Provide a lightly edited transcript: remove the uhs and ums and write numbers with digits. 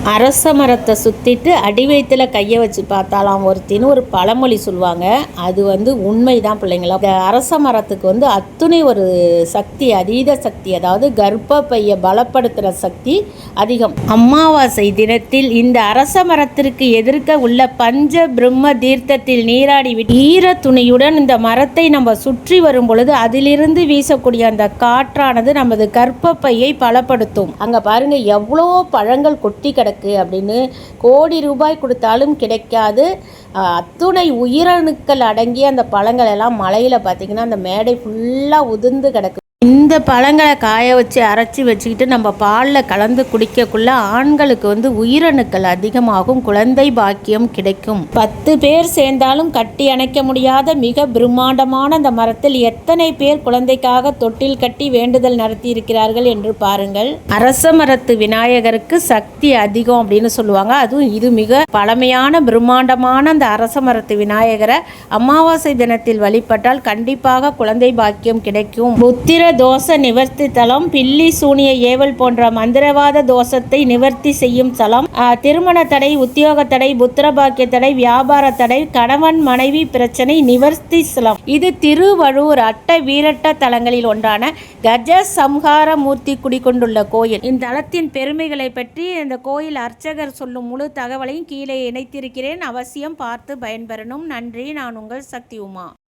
அரச மரத்தை சுற்றிட்டு அடி வயிற்றுல கையை வச்சு பார்த்தாலாம் ஒருத்தின்னு ஒரு பழமொழி சொல்லுவாங்க. அது உண்மைதான் பிள்ளைங்களா. இந்த அரச மரத்துக்கு அத்துணை ஒரு சக்தி, அதீத சக்தி, அதாவது கர்ப்பப்பையை பலப்படுத்துகிற சக்தி அதிகம். அமாவாசை தினத்தில் இந்த அரச மரத்திற்கு எதிர்க்க உள்ள பஞ்ச பிரம்ம தீர்த்தத்தில் நீராடி ஈர துணியுடன் இந்த மரத்தை நம்ம சுற்றி வரும் பொழுது அதிலிருந்து வீசக்கூடிய அந்த காற்றானது நமது கர்ப்பப்பையை பலப்படுத்தும். அங்கே பாருங்க எவ்வளோ பழங்கள் கொட்டி கிடக்கு அப்படின்னு. கோடி ரூபாய் கொடுத்தாலும் கிடைக்காது. அத்துணை உயிரணுக்கள் அடங்கிய அந்த பழங்கள் எல்லாம் மலையில் பார்த்திங்கன்னா அந்த மேடை ஃபுல்லாக உதிர்ந்து கிடக்கு. இந்த பழங்களை காய வச்சு அரைச்சி வச்சுக்கிட்டு நம்ம பாலில் கலந்து குடிக்கக்குள்ள ஆண்களுக்கு உயிரணுக்கள் அதிகமாகும், குழந்தை பாக்கியம் கிடைக்கும். 10 பேர் சேர்ந்தாலும் கட்டி அணைக்க முடியாத மிக பிரம்மாண்டமான அந்த மரத்தில் எத்தனை பேர் குழந்தைக்காக தொட்டில் கட்டி வேண்டுதல் நடத்தி இருக்கிறார்கள் என்று பாருங்கள். அரச மரத்து விநாயகருக்கு சக்தி அதிகம் அப்படின்னு சொல்லுவாங்க. அதுவும் இது மிக பழமையான பிரம்மாண்டமான அந்த அரச மரத்து விநாயகரை அமாவாசை தினத்தில் வழிபட்டால் கண்டிப்பாக குழந்தை பாக்கியம் கிடைக்கும். புத்திர தோஷ நிவர்த்தி தலம், பில்லி சூனிய ஏவல் போன்ற மந்திரவாத தோஷத்தை நிவர்த்தி செய்யும் தலம், திருமண தடை, உத்தியோக தடை, புத்திரபாக்கிய தடை, வியாபார தடை, கணவன் மனைவி பிரச்சனை நிவர்த்தி தலம். இது திருவள்ளூர் அட்ட வீரட்ட தலங்களில் ஒன்றான கஜ சம்ஹார மூர்த்தி குடிகொண்டுள்ள கோயில். இந்த தலத்தின் பெருமைகளை பற்றி இந்த கோயில் அர்ச்சகர் சொல்லும் முழு தகவலையும் கீழே இணைத்திருக்கிறேன். அவசியம் பார்த்து பயன்பெறணும். நன்றி. நான் உங்கள் சக்தி உமா.